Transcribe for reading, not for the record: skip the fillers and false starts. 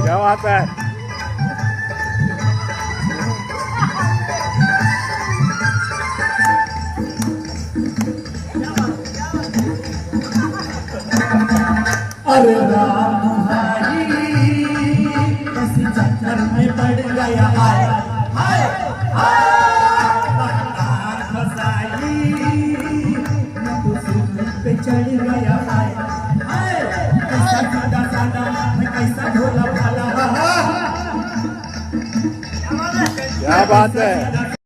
क्या बात है। अरे राम भाई किसी चक्कर में पड़ गया हाय हाय फसाई तो सूरज पे चढ़ गया हाय हाय कैसा सादा सादा कैसा भोला भाला क्या बात है।